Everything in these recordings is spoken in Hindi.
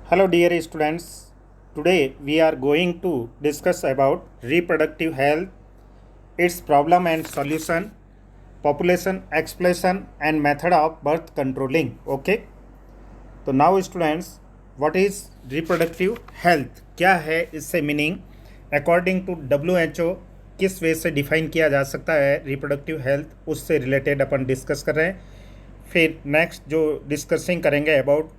Hello dear students, today we are going to discuss about reproductive health, its problem and solution, population explosion and method of birth controlling. Okay, तो now students, what is reproductive health? क्या है इससे मीनिंग? अकॉर्डिंग टू WHO किस वे से डिफाइन किया जा सकता है रिप्रोडक्टिव हेल्थ, उससे रिलेटेड अपन डिस्कस कर रहे हैं. फिर नेक्स्ट जो डिस्कसिंग करेंगे about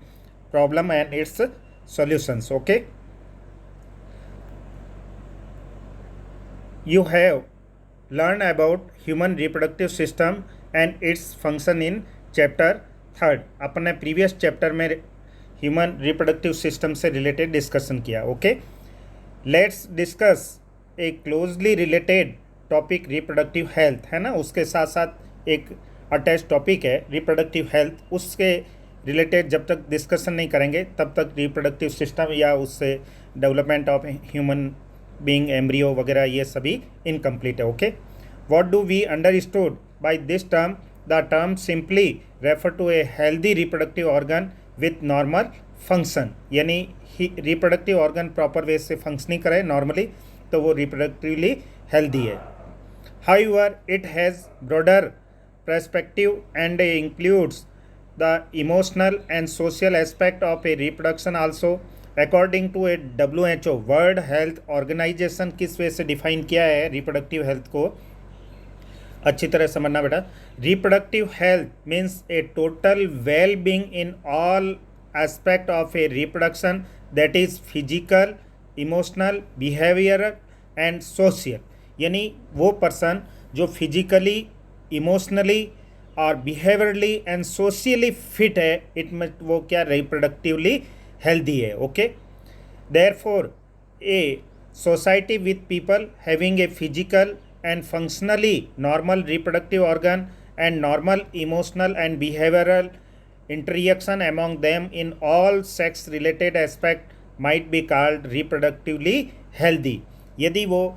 problem and it's solutions. Okay, you have learned about human reproductive system and its function in chapter 3. अपने प्रीवियस चैप्टर में ह्यूमन रिप्रोडक्टिव सिस्टम से रिलेटेड डिस्कशन किया. Okay, let's discuss A closely related topic reproductive health है ना, उसके साथ साथ एक अटैच टॉपिक है रिप्रोडक्टिव हेल्थ. उसके रिलेटेड जब तक डिस्कशन नहीं करेंगे तब तक रिप्रोडक्टिव सिस्टम या उससे development of human being embryo वगैरह ये सभी इनकम्प्लीट है. Okay, what do we understood by this term? The term simply refer to a healthy reproductive organ with normal function, यानी रिप्रोडक्टिव ऑर्गन प्रॉपर वे से फंक्शनिंग करे नॉर्मली तो वो रिप्रोडक्टिवली हेल्दी है. However it has broader perspective and includes the emotional and social aspect of a reproduction also. According to a WHO world health organisation किस वे से डिफाइन किया है रिप्रोडक्टिव हेल्थ को, अच्छी तरह समझना बेटा. Reproductive health means A total well being in all aspect of A reproduction, that is physical, emotional, behavioural and social. यानी वो पर्सन जो फिजिकली, इमोशनली और बिहेवियरली एंड सोशली फिट है, इट में वो क्या रिप्रोडक्टिवली हेल्दी है. Okay, therefore a society with people having a physical and functionally normal reproductive organ and normal emotional and behavioural interaction among them in all sex related aspect might be called reproductively healthy. यदि वो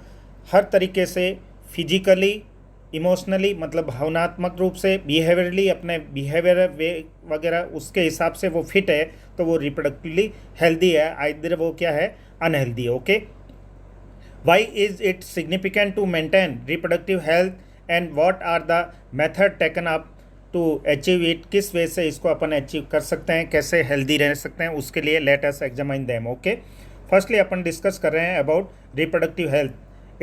हर तरीके से फिजिकली, इमोशनली मतलब भावनात्मक रूप से, बिहेवियरली अपने बिहेवियर वे वगैरह उसके हिसाब से वो फिट है तो वो रिप्रोडक्टिवली हेल्दी है, आइदर वो क्या है अनहेल्दी है. Okay, why is it significant to maintain reproductive health and what are the method taken up to achieve it? किस वे से इसको अपन अचीव कर सकते हैं, कैसे हेल्दी रह सकते हैं, उसके लिए let us examine them. Okay, firstly अपन डिस्कस कर रहे हैं about reproductive health,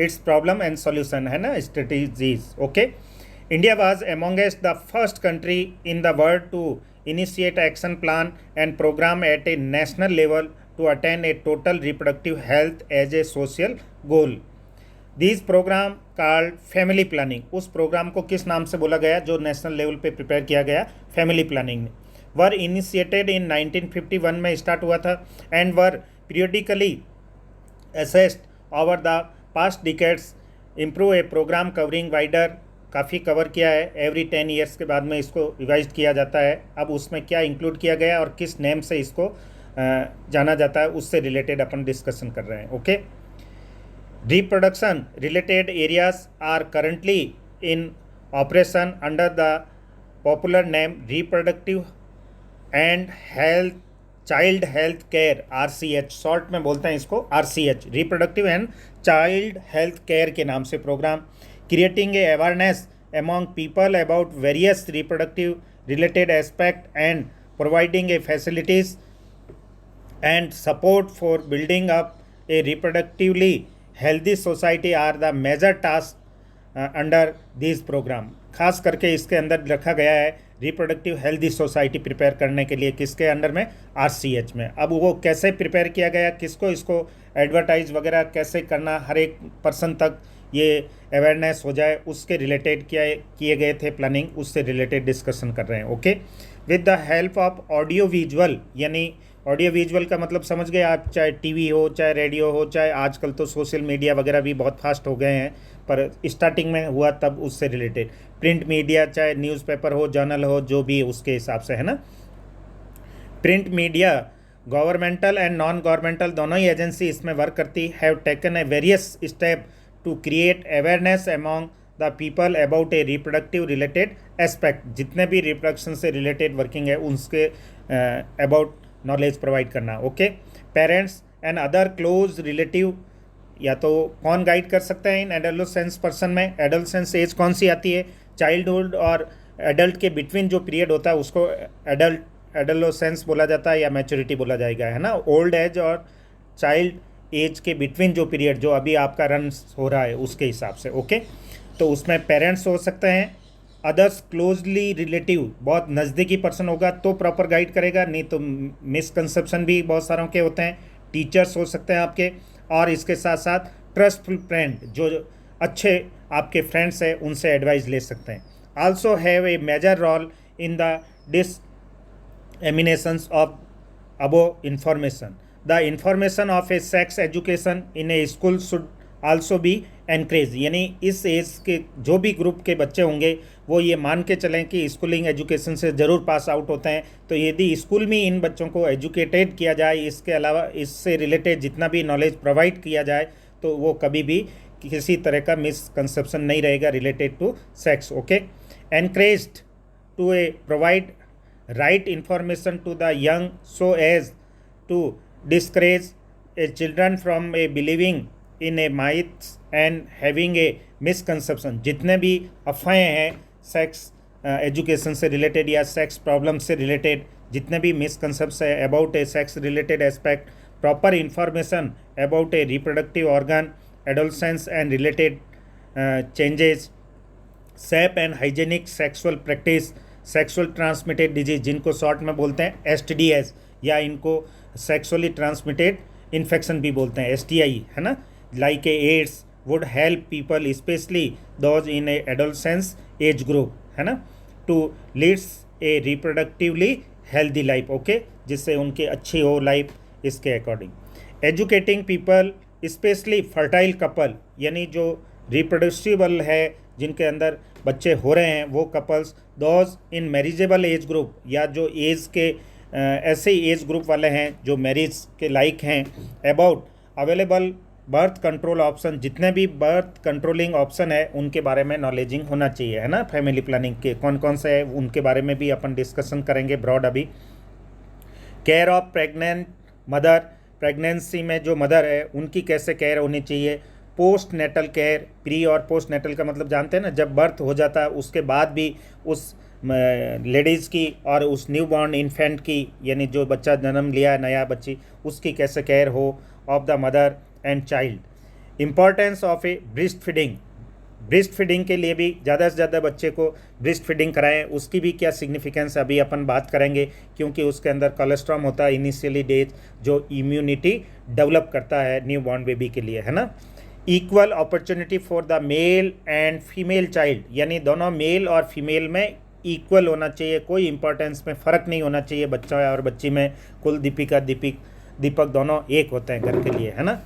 its problem and solution है ना, strategies. Okay, India was amongst the first country in the world to initiate action plan and program at a national level to attain a total reproductive health as a social goal. This program called family planning. उस प्रोग्राम को किस नाम से बोला गया जो नेशनल लेवल पे प्रिपेयर किया गया? Family planning. Were initiated in 1951 में स्टार्ट हुआ था and were periodically assessed over the past decades. Improve a program covering wider, काफ़ी कवर किया है. एवरी 10 ईयर्स के बाद में इसको रिवाइज किया जाता है. अब उसमें क्या इंक्लूड किया गया और किस नेम से इसको जाना जाता है उससे रिलेटेड अपन डिस्कशन कर रहे हैं. Okay, reproduction related areas are currently in operation under the popular name reproductive and health child health care, RCH short में बोलते हैं इसको RCH, reproductive and child health care के नाम से program. Creating a awareness among people about various reproductive related aspect and providing a facilities and support for building up a reproductively healthy society are the major task under this program. खास करके इसके अंदर रखा गया है रिप्रोडक्टिव हेल्दी सोसाइटी प्रिपेयर करने के लिए. किसके अंडर में? RCH में. अब वो कैसे प्रिपेयर किया गया, किसको इसको एडवर्टाइज वगैरह कैसे करना, हर एक पर्सन तक ये अवेयरनेस हो जाए, उसके रिलेटेड किए गए थे प्लानिंग, उससे रिलेटेड डिस्कशन कर रहे हैं. Okay, with the help of audio visual, यानी ऑडियो विजुअल का मतलब समझ गए आप, चाहे टीवी हो, चाहे रेडियो हो, चाहे आजकल तो सोशल मीडिया वगैरह भी बहुत फास्ट हो गए हैं, पर स्टार्टिंग में हुआ तब उससे रिलेटेड. प्रिंट मीडिया, चाहे न्यूज़पेपर हो, जर्नल हो, जो भी उसके हिसाब से है ना. Print media governmental and non governmental दोनों ही एजेंसी इसमें वर्क करती, have taken a various step to create awareness among the people about a reproductive related aspect. जितने भी रिप्रोडक्शन से रिलेटेड वर्किंग है उनके अबाउट नॉलेज प्रोवाइड करना। Okay, parents and other close relative, या तो कौन गाइड कर सकते हैं इन एडोलेसेंस पर्सन में? एडोलेसेंस एज कौन सी आती है? चाइल्डहुड और एडल्ट के बिटवीन जो पीरियड होता है उसको एडोलेसेंस बोला जाता है या मैच्योरिटी बोला जाएगा, है ना। ओल्ड एज और चाइल्ड एज के बिटवीन जो पीरियड जो अभी आपका रन हो रहा है उसके हिसाब से। ओके, तो उसमें पेरेंट्स हो सकते हैं, अदर्स क्लोजली रिलेटिव, बहुत नज़दीकी पर्सन होगा तो प्रॉपर गाइड करेगा, नहीं तो मिसकंसेप्शन भी बहुत सारों के होते हैं। टीचर्स हो सकते हैं आपके, और इसके साथ साथ ट्रस्टफुल फ्रेंड, जो अच्छे आपके फ्रेंड्स हैं उनसे एडवाइस ले सकते हैं। Also have a major role in the disseminations of above information. The information of a sex education in a school should also be encouraged। यानी इस एज के जो भी ग्रुप के बच्चे होंगे वो ये मान के चलें कि स्कूलिंग एजुकेशन से ज़रूर पास आउट होते हैं, तो यदि स्कूल में इन बच्चों को एजुकेटेड किया जाए, इसके अलावा इससे रिलेटेड जितना भी नॉलेज प्रोवाइड किया जाए, तो वो कभी भी किसी तरह का मिसकंसेप्शन नहीं रहेगा related to sex. Okay, encouraged to a provide right information to the young so as to discourage a children from a believing in a myths and having a misconception। जितने भी अफवाहें हैं सेक्स एजुकेशन से रिलेटेड या सेक्स प्रॉब्लम से रिलेटेड, जितने भी मिसकंसेप्शन है about A sex related aspect, proper information about a reproductive organ, adolescence and related changes, safe and hygienic sexual practice, sexual transmitted disease जिनको शॉर्ट में बोलते हैं STDs, या इनको सेक्सुअली ट्रांसमिटेड इन्फेक्शन भी बोलते हैं STI, है ना, like AIDS, would help people specially those in a adolescence age group, है ना, to leads a reproductively healthy life. Okay, जिससे उनकी अच्छी हो लाइफ इसके according. Educating people specially fertile couple, यानी जो रिप्रोड्यूसिबल है, जिनके अंदर बच्चे हो रहे हैं, वो couples, those in marriageable age group, या जो एज के ऐसे एज ग्रुप वाले हैं जो मैरिज के लायक हैं, about available birth control option, जितने भी बर्थ कंट्रोलिंग ऑप्शन है उनके बारे में नॉलेजिंग होना चाहिए, है ना। फैमिली प्लानिंग के कौन कौन से है उनके बारे में भी अपन डिस्कशन करेंगे ब्रॉड अभी। Care of pregnant mother, pregnancy में जो मदर है उनकी कैसे केयर होनी चाहिए। पोस्ट नेटल केयर, प्री और पोस्ट नेटल का मतलब जानते हैं ना, जब बर्थ हो जाता है उसके बाद भी उस लेडीज़ की और उस न्यू बॉर्न इन्फेंट की, यानी जो बच्चा जन्म लिया है नया बच्ची, उसकी कैसे केयर हो of the mother and child. Importance of A breast feeding, breast feeding के लिए भी ज़्यादा से ज़्यादा बच्चे को ब्रेस्ट फीडिंग कराएं, उसकी भी क्या सिग्निफिकेंस अभी अपन बात करेंगे, क्योंकि उसके अंदर कोलेस्ट्रॉम होता है इनिशियली डेज, जो इम्यूनिटी डेवलप करता है न्यू बॉर्न बेबी के लिए, है ना। Equal opportunity for the male and female child, यानी दोनों मेल और फीमेल में इक्वल होना चाहिए, कोई इंपॉर्टेंस में फ़र्क नहीं होना चाहिए बच्चा और बच्ची में। कुल दीपिका दीपक दोनों एक होते हैं घर के लिए, है ना।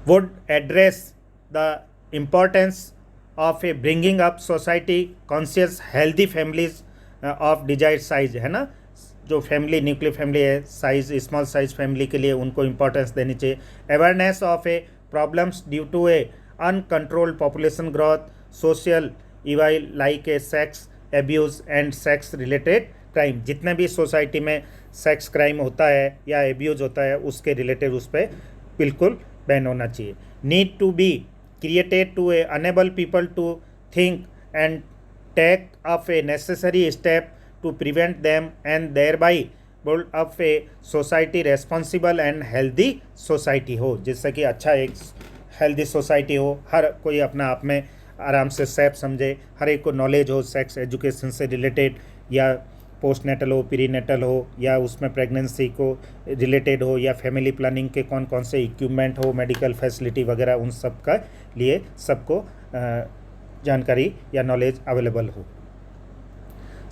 Would address the importance of a bringing up society conscious healthy families of desired size, है ना। जो फैमिली न्यूक्लियर फैमिली है, साइज स्मॉल साइज फैमिली के लिए उनको इम्पोर्टेंस देनी चाहिए। Awareness of a problems due to a uncontrolled population growth, social evil like a sex abuse and sex related crime, जितने भी सोसाइटी में सेक्स क्राइम होता है या एब्यूज़ होता है उसके रिलेटेड उस पर बिल्कुल बैन होना चाहिए। Need to be created to a enable people to think and take up a necessary step to prevent them and thereby build up a society responsible and healthy society हो, जिससे कि अच्छा एक हेल्दी सोसाइटी हो, हर कोई अपना आप में आराम से सेफ समझे, हर एक को नॉलेज हो सेक्स एजुकेशन से रिलेटेड, या पोस्ट नेटल हो, प्री नेटल हो, या उसमें प्रेगनेंसी को रिलेटेड हो, या फैमिली प्लानिंग के कौन कौन से इक्विपमेंट हो, मेडिकल फैसिलिटी वगैरह, उन सब का लिए सबको जानकारी या नॉलेज अवेलेबल हो।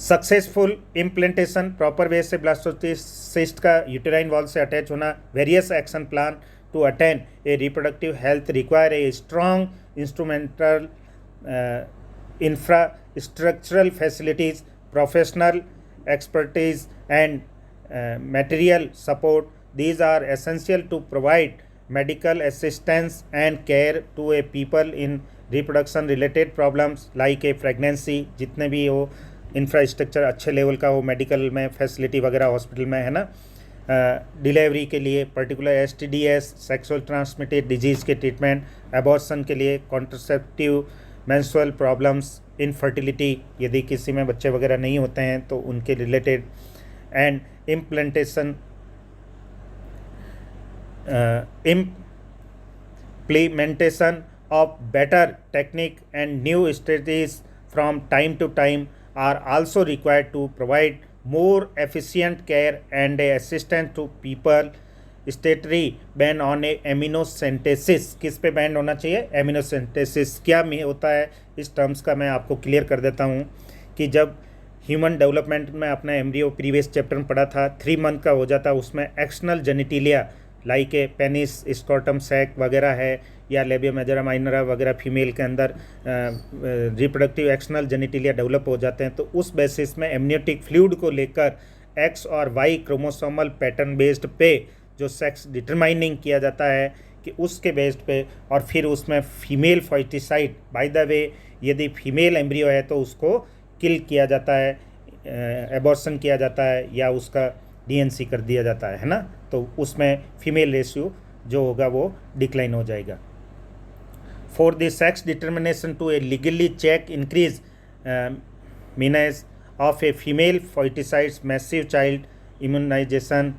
सक्सेसफुल इम्प्लेंटेशन, प्रॉपर वे से ब्लास्टोसिस्ट का यूटेराइन वॉल से अटैच होना। Various action plan to attain a reproductive health require a strong instrumental infrastructural facilities, professional expertise and material support. These are essential to provide medical assistance and care to a people in reproduction related problems like a pregnancy, जितने भी हो, इंफ्रास्ट्रक्चर अच्छे लेवल का हो, मेडिकल में फैसिलिटी वगैरह हॉस्पिटल में, है ना। डिलीवरी के लिए particular STDs, sexual transmitted disease के ट्रीटमेंट, एबॉर्शन के लिए, कॉन्ट्रसेप्टिव, मेंस्ट्रुअल प्रॉब्लम्स, इनफर्टिलिटी, यदि किसी में बच्चे वगैरह नहीं होते हैं तो उनके related, and implantation implementation of better technique and new strategies from time to time are also required to provide more efficient care and assistance to people. स्टेटरी ban on एमिनोसेंटेसिस, किस पे बैन होना चाहिए? एमिनोसेंटेसिस क्या होता है इस टर्म्स का मैं आपको क्लियर कर देता हूँ कि जब ह्यूमन डेवलपमेंट में अपना एम्ब्रियो प्रीवियस चैप्टर में पढ़ा था 3 मंथ का हो जाता, उसमें external genitalia like a penis, scrotum sac वगैरह है, या लेबिया मेजरा माइनरा वगैरह फीमेल के अंदर रिप्रोडक्टिव एक्सटर्नल जेनिटिलिया डेवलप हो जाते हैं। तो उस बेसिस में एमनियोटिक फ्लूइड को लेकर X और Y क्रोमोसोमल पैटर्न बेस्ड पे जो सेक्स डिटरमाइनिंग किया जाता है कि उसके बेस्ड पे, और फिर उसमें फीमेल फर्टिसाइड, बाय द वे यदि फीमेल एम्ब्रियो है तो उसको किल किया जाता है, एबॉर्शन किया जाता है, या उसका DNC कर दिया जाता है ना। तो उसमें फीमेल रेशियो जो होगा वो डिक्लाइन हो जाएगा। For the sex determination to a legally check increase menace of a female foeticides massive child immunization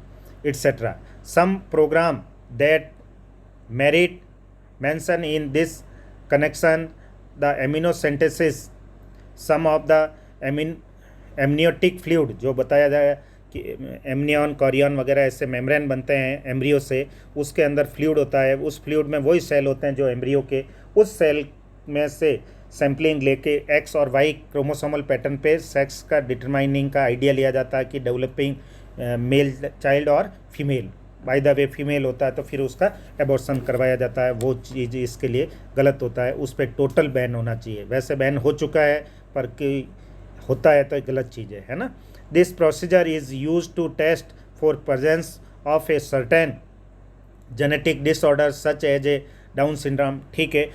etc. Some program that merit mention in this connection the amniocentesis, some of the amniotic fluid जो बताया जाए कि एमनियन कॉरियन वगैरह ऐसे मेम्ब्रेन बनते हैं एम्ब्रियो से, उसके अंदर फ्लूइड होता है, उस फ्लूइड में वही सेल होते हैं जो एम्ब्रियो के, उस सेल में से सैम्पलिंग लेके X और Y क्रोमोसोमल पैटर्न पे सेक्स का डिटरमाइनिंग का आइडिया लिया जाता है कि डेवलपिंग मेल चाइल्ड और female, bye the way female होता है तो फिर उसका एबॉर्शन करवाया जाता है। वो चीज़ इसके लिए गलत होता है, उस पर टोटल बैन होना चाहिए। वैसे बैन हो चुका है पर कि होता है तो गलत चीज़ है ना। This procedure is use to test for presence of a certain genetic disorder such as a down syndrome. ठीक है,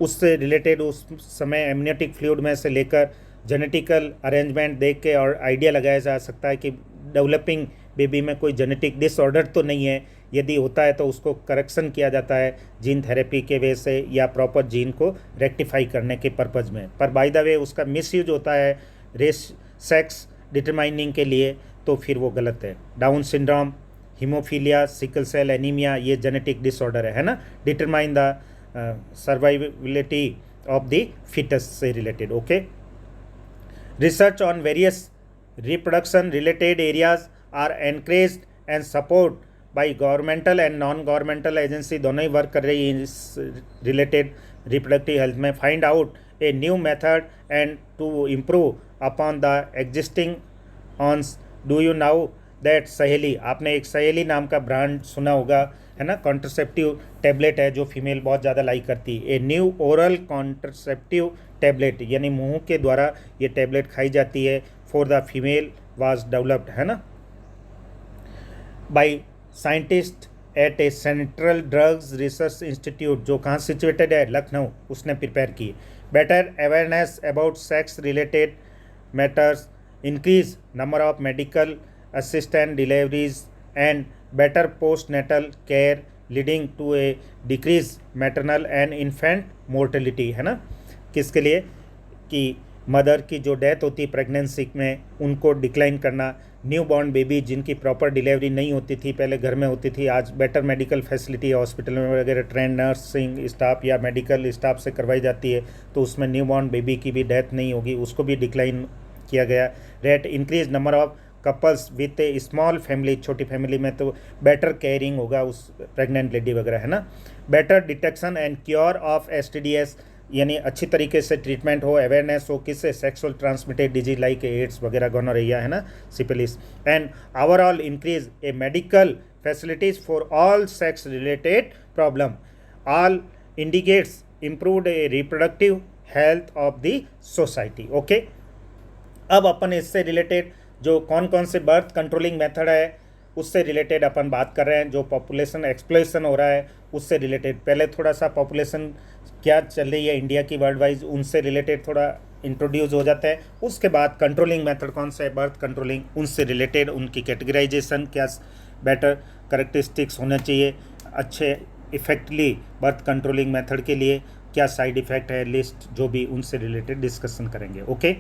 उससे रिलेटेड उस समय एमनियोटिक फ्लूइड में से लेकर जेनेटिकल अरेंजमेंट देख के और आइडिया लगाया जा सकता है कि डेवलपिंग बेबी में कोई जेनेटिक डिसऑर्डर तो नहीं है। यदि होता है तो उसको करेक्शन किया जाता है जीन थेरेपी के वे से या प्रॉपर जीन को रेक्टिफाई करने के पर्पज़ में। पर बाय द वे उसका मिसयूज होता है रेस सेक्स डिटरमाइनिंग के लिए, तो फिर वो गलत है। Down syndrome, haemophilia, sickle cell anaemia, ये जेनेटिक डिसऑर्डर है ना। Determine the survivability of the foetus से रिलेटेड। Okay, research on various reproduction related areas are encouraged and support by governmental and non governmental agency, दोनों ही वर्क कर रही है इस रिलेटेड रिप्रोडक्टिव हेल्थ में। Find out a new method and to improve upon the existing ones. Do you know that Saheli, आपने एक सहेली नाम का ब्रांड सुना होगा है ना। कॉन्ट्रसेप्टिव टैबलेट है जो फीमेल बहुत ज़्यादा लाइक करती है। A new oral contraceptive tablet, यानी मुंह के द्वारा ये टैबलेट खाई जाती है, for the female was developed है ना by scientist at a central drugs research institute, जो कहाँ सिचुएटेड है, लखनऊ, उसने प्रिपेयर की। Better awareness about sex related matters, increase number of medical assistant deliveries and better post natal care leading to a decrease maternal and infant mortality है ना। किसके लिए? कि मदर की जो डेथ होती है प्रेगनेंसी में उनको डिक्लाइन करना। न्यू बॉर्न बेबी जिनकी प्रॉपर डिलीवरी नहीं होती थी, पहले घर में होती थी, आज बेटर मेडिकल फैसिलिटी हॉस्पिटल में वगैरह ट्रेंड नर्सिंग स्टाफ या मेडिकल स्टाफ से करवाई जाती है, तो उसमें न्यू बॉर्न बेबी की भी डेथ नहीं होगी, उसको भी डिक्लाइन किया गया। Rate increase number of couples with A small family, छोटी फैमिली में तो बेटर केयरिंग होगा उस प्रेग्नेंट लेडी वगैरह है ना। Better detection and cure of STDs, यानी अच्छी तरीके से ट्रीटमेंट हो, अवेयरनेस हो, किससे? Sexual transmitted disease like AIDS वगैरह, गोनोरिया है ना, syphilis. And overall increase a medical facilities for all sex related problem, all indicates improved a reproductive health of the society. Okay, अब अपन इससे रिलेटेड जो कौन कौन से बर्थ कंट्रोलिंग मेथड है उससे रिलेटेड अपन बात कर रहे हैं। जो पॉपुलेशन एक्सप्लोरेशन हो रहा है उससे रिलेटेड, पहले थोड़ा सा पॉपुलेशन क्या चल रही है इंडिया की वर्ल्ड वाइज, उनसे रिलेटेड थोड़ा इंट्रोड्यूस हो जाता है। उसके बाद कंट्रोलिंग मेथड कौन सा है, बर्थ कंट्रोलिंग, उनसे रिलेटेड उनकी कैटेगराइजेशन, क्या बेटर करेक्टरिस्टिक्स होने चाहिए अच्छे इफेक्टली बर्थ कंट्रोलिंग मेथड के लिए, क्या साइड इफेक्ट है, लिस्ट जो भी उनसे रिलेटेड डिस्कशन करेंगे। Okay,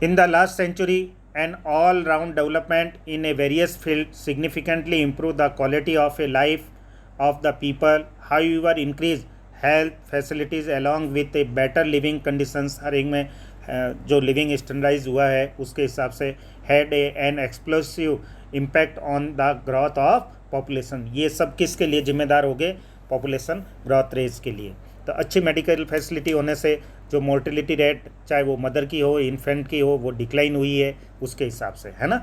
in the last century an all-round development in a various fields significantly improve the quality of a life of the people. However, increase health facilities along with a better living conditions, हर एक में जो लिविंग स्टैंडर्डाइज हुआ है उसके हिसाब से had an explosive impact on the growth of population. ये सब किसके लिए जिम्मेदार हो गए, पॉपुलेशन ग्रोथ रेट के लिए। तो अच्छी मेडिकल फैसिलिटी होने से जो मोर्टेलिटी रेट, चाहे वो मदर की हो इन्फेंट की हो, वो डिक्लाइन हुई है उसके हिसाब से, है ना।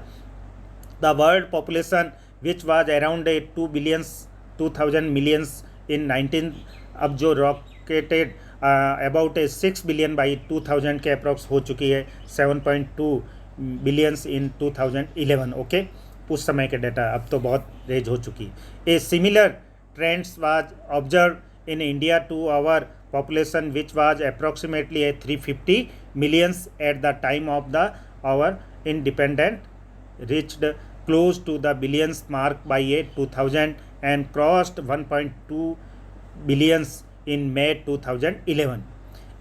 The world population which was around 2,000 millions in 19, अब जो रॉकेटेड अबाउट 6 बिलियन बाई 2000 के अप्रॉक्स हो चुकी है 7.2 बिलियंस इन 2011। ओके, उस समय के डाटा, अब तो बहुत रेंज हो चुकी। A similar trends was observed in India to our population which was approximately 350 millions at the time of our independent reached close to the billions mark by 2000 and crossed 1.2 billions in May 2011.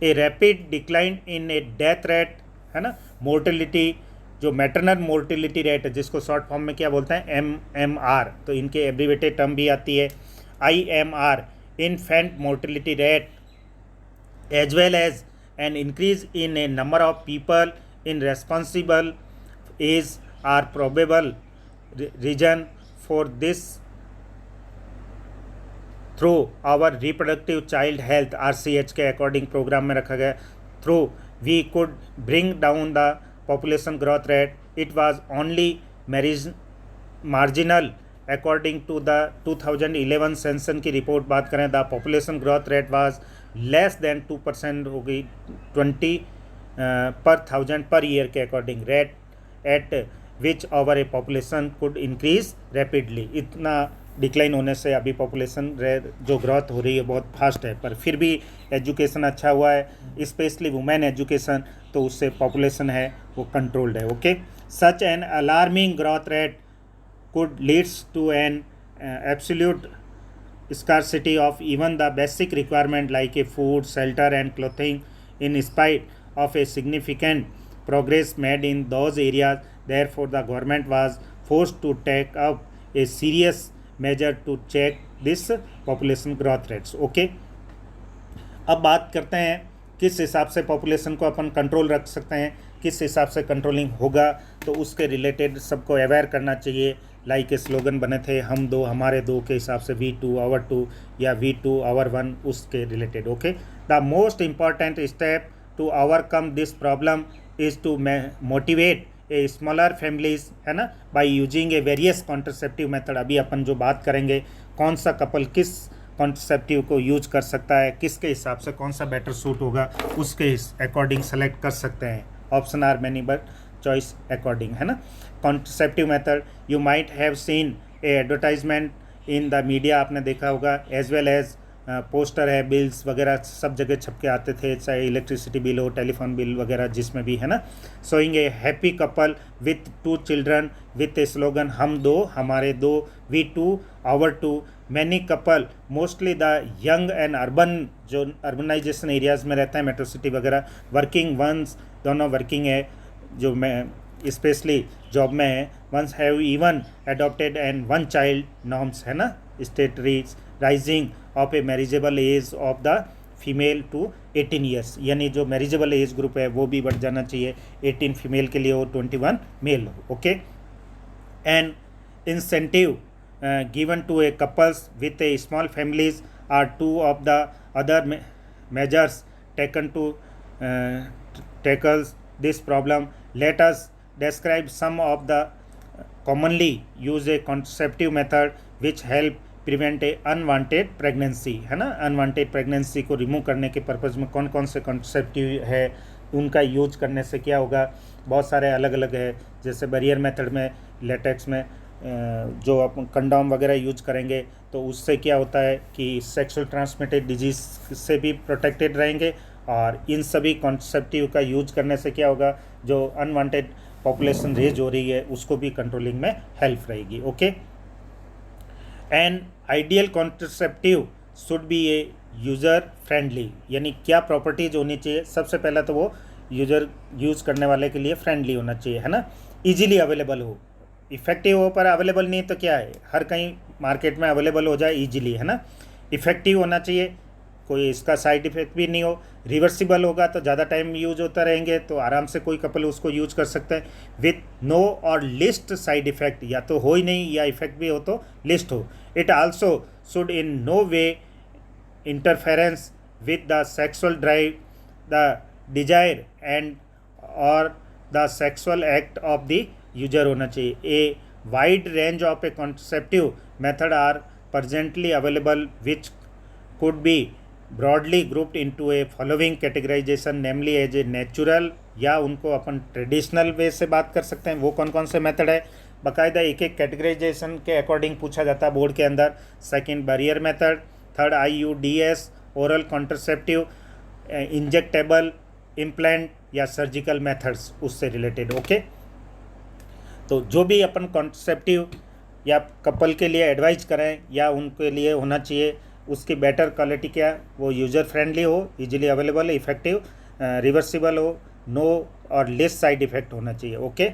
A rapid decline in a death rate, है ना, mortality, जो मैटरनल मोर्टिलिटी रेट है जिसको शॉर्ट फॉर्म में क्या बोलते हैं, MMR, तो इनके एब्रीवेटेड टर्म भी आती है IMR, infant mortality rate, as well as an increase in a number of people in responsible age are probable reason for this. Through our reproductive child health RCH के अकॉर्डिंग प्रोग्राम में रखा गया, through we could bring down the population growth rate. It was only marginal. According to the 2011 census की रिपोर्ट बात करें, the population growth rate was less than 2% हो गई 20 पर 1000 पर ईयर के according, rate at which over a population could increase rapidly. इतना डिक्लाइन होने से अभी पॉपुलेशन जो ग्रोथ हो रही है बहुत फास्ट है, पर फिर भी एजुकेशन अच्छा हुआ है, स्पेशली वुमेन एजुकेशन, तो उससे पॉपुलेशन है वो कंट्रोल्ड है। Okay, such an alarming growth rate could leads to an absolute scarcity of even the basic requirement like a food, shelter and clothing. In spite of a significant progress made in those areas, therefore the government was forced to take up a serious measure to check this population growth rates. Okay, अब बात करते हैं किस हिसाब से पॉपुलेशन को अपन कंट्रोल रख सकते हैं, किस हिसाब से कंट्रोलिंग होगा, तो उसके रिलेटेड सबको अवेयर करना चाहिए। लाइक स्लोगन बने थे, हम दो हमारे दो के हिसाब से V2 our 2 या V2 our 1, उसके related. Okay, the most important step to overcome this problem is to motivate a smaller families, है ना, by using a various contraceptive method. अभी अपन जो बात करेंगे कौन सा कपल किस कॉन्ट्रसेप्टिव को यूज कर सकता है, किसके हिसाब से कौन सा बेटर सूट होगा, उसके अकॉर्डिंग सेलेक्ट कर सकते हैं। Option are many but choice according, है ना। Contraceptive method, you might have seen a advertisement in the media, आपने देखा होगा, एज वेल एज पोस्टर है, बिल्स वगैरह सब जगह छप के आते थे, चाहे इलेक्ट्रिसिटी बिल हो, टेलीफोन बिल वगैरह जिसमें भी, है ना। Showing a happy couple with 2 children with a slogan हम दो हमारे दो, V2 our 2। Many couple mostly the young and urban, जो अर्बनाइजेशन एरियाज़ में रहता है, मेट्रो सिटी वगैरह, वर्किंग वंस, दोनों वर्किंग है, जो मैं स्पेशली जॉब में है, ones have even adopted and 1 child norms, है ना। Statutory rising of a marriageable age of the female to 18 years, यानी जो मैरिजेबल एज ग्रुप है वो भी बढ़ जाना चाहिए, 18 फीमेल के लिए हो, 21 मेल हो। Okay, and incentive given to a couples with a small families are 2 of the other measures taken to tackle this problem. Let us describe some of the commonly used contraceptive method which help prevent a unwanted pregnancy, है ना। अनवांटेड प्रेगनेंसी को रिमूव करने के पर्पज़ में कौन कौन से कॉन्ट्रसेप्टिव है, उनका यूज करने से क्या होगा, बहुत सारे अलग अलग है। जैसे बैरियर मेथड में, लेटेक्स में जो आप कंडोम वगैरह यूज करेंगे तो उससे क्या होता है कि सेक्सुअल ट्रांसमिटेड डिजीज़ से भी प्रोटेक्टेड रहेंगे और इन सभी कॉन्सेप्टिव का यूज करने से क्या होगा, जो अनवांटेड पॉपुलेशन रेज हो रही है उसको भी कंट्रोलिंग में हेल्प रहेगी। Okay, an ideal contraceptive should be A user friendly, यानी क्या प्रॉपर्टीज होनी चाहिए, सबसे पहला तो वो यूज़र यूज़ करने वाले के लिए फ्रेंडली होना चाहिए, है ना, इजीली अवेलेबल हो, इफेक्टिव हो, पर अवेलेबल नहीं तो क्या है, हर कहीं मार्केट में अवेलेबल हो जाए इजीली, है ना, इफेक्टिव होना चाहिए, कोई इसका साइड इफेक्ट भी नहीं हो, रिवर्सिबल होगा तो ज़्यादा टाइम यूज होता रहेंगे तो आराम से कोई कपल उसको यूज कर सकता है, विथ नो और लिस्ट साइड इफेक्ट, या तो हो ही नहीं या इफेक्ट भी हो तो लिस्ट हो। It also should in no way interference with the sexual drive, the desire and और the sexual act of the user होना चाहिए। A wide range of a contraceptive method are presently available which could be broadly grouped into a following categorization, namely as a natural, या उनको अपन ट्रेडिशनल वे से बात कर सकते हैं। वो कौन कौन से मेथड है, बाकायदा एक एक कैटेगराइजेशन के अकॉर्डिंग पूछा जाता है बोर्ड के अंदर। Second barrier method, third IUDs oral contraceptive, injectable, implant या सर्जिकल मेथड्स उससे रिलेटेड। ओके, तो जो भी अपन कॉन्ट्रसेप्टिव या कपल के लिए एडवाइज करें या उनके लिए होना चाहिए, उसकी बेटर क्वालिटी क्या, वो यूज़र फ्रेंडली हो, इजीली अवेलेबल, इफेक्टिव, रिवर्सिबल हो, नो और लेस साइड इफ़ेक्ट होना चाहिए। ओके,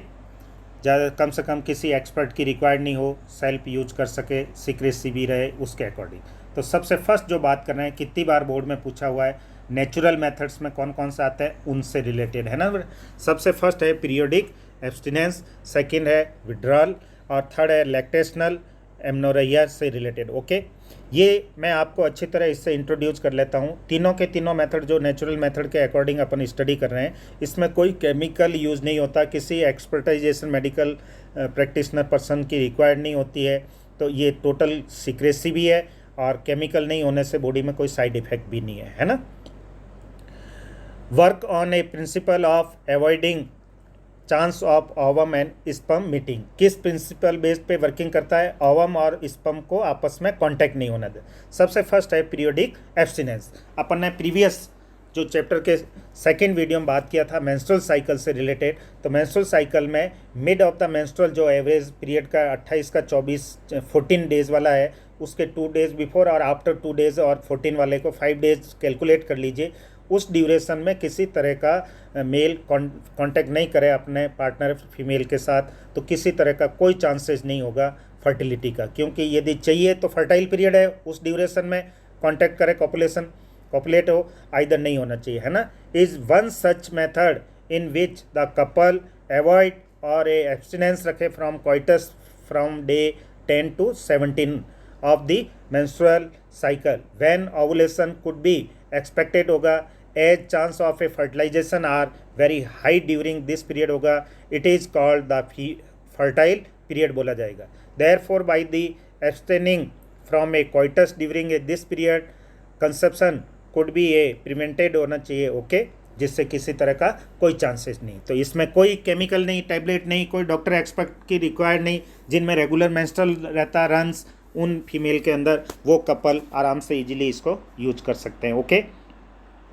ज़्यादा कम से कम किसी एक्सपर्ट की रिक्वायर्ड नहीं हो, सेल्फ यूज कर सके, सीक्रेसी भी रहे उसके अकॉर्डिंग। तो सबसे फर्स्ट जो बात कर रहे हैं, कितनी बार बोर्ड में पूछा हुआ है, नेचुरल मेथड्स में कौन कौन सा आता है उनसे रिलेटेड, है ना। सबसे फर्स्ट है पीरियोडिक एब्स्टिनेंस, सेकेंड है विड्रॉल और थर्ड है लैक्टेशनल एमनोरिया से रिलेटेड। ओके, ये मैं आपको अच्छी तरह इससे इंट्रोड्यूस कर लेता हूँ। तीनों के तीनों मेथड जो नेचुरल मेथड के अकॉर्डिंग अपन स्टडी कर रहे हैं, इसमें कोई केमिकल यूज़ नहीं होता, किसी एक्सपर्टाइजेशन मेडिकल प्रैक्टिशनर पर्सन की रिक्वायर्ड नहीं होती है, तो ये टोटल सीक्रेसी भी है और केमिकल नहीं होने से बॉडी में कोई साइड इफेक्ट भी नहीं है ना। Work on A principle of avoiding chance of ovum and sperm meeting, किस प्रिंसिपल बेस्ड पे वर्किंग करता है, ओवम और स्पर्म को आपस में कांटेक्ट नहीं होना दे। सबसे फर्स्ट है पीरियोडिक एब्स्टिनेंस। अपन ने प्रीवियस जो चैप्टर के सेकंड वीडियो में बात किया था मेंस्ट्रुअल साइकिल से रिलेटेड, तो मेंस्ट्रुअल साइकिल में मिड ऑफ द मेंस्ट्रुअल जो एवरेज पीरियड का 28 का 14 डेज वाला है, उसके 2 डेज बिफोर और आफ्टर 2 डेज और 14 वाले को 5 डेज कैलकुलेट कर लीजिए। उस ड्यूरेशन में किसी तरह का मेल कांटेक्ट नहीं करे अपने पार्टनर फीमेल के साथ, तो किसी तरह का कोई चांसेस नहीं होगा फर्टिलिटी का, क्योंकि यदि चाहिए तो फर्टाइल पीरियड है उस ड्यूरेशन में कांटेक्ट करे, कॉपुलेट हो, आइदर नहीं होना चाहिए, है ना। Is one such method in which the couple avoid और ए एब्स्टिनेंस रखे from coitus from day 10 to 17 of the menstrual cycle when ovulation could be expected होगा, as chance of a fertilisation are very high during this period होगा, it is called the fertile period बोला जाएगा। Therefore by the abstaining from a coitus during a this period conception could be a prevented होना चाहिए। ओके, जिससे किसी तरह का कोई चांसेस नहीं। तो इसमें कोई केमिकल नहीं, टैबलेट नहीं, कोई डॉक्टर एक्सपर्ट की रिक्वायर्ड नहीं, जिनमें रेगुलर मेंस्ट्रुअल रहता रन्स उन फीमेल के अंदर वो कपल आराम से इजीली इसको यूज कर सकते हैं। ओके,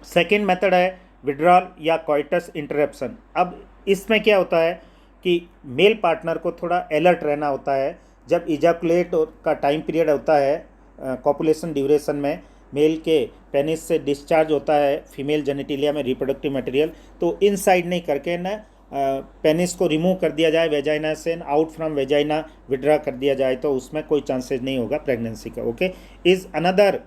सेकेंड मेथड है विड्रॉल या कॉइटस इंटरप्शन। अब इसमें क्या होता है कि मेल पार्टनर को थोड़ा अलर्ट रहना होता है जब इजाकुलेट का टाइम पीरियड होता है, कॉपुलेशन ड्यूरेशन में मेल के पेनिस से डिस्चार्ज होता है फीमेल जेनिटिलिया में रिप्रोडक्टिव मटेरियल, तो इनसाइड नहीं करके ना पेनिस को रिमूव कर दिया जाए वेजाइना से, आउट फ्रॉम वेजाइना विड्रा कर दिया जाए, तो उसमें कोई चांसेस नहीं होगा प्रेगनेंसी का। Okay, is another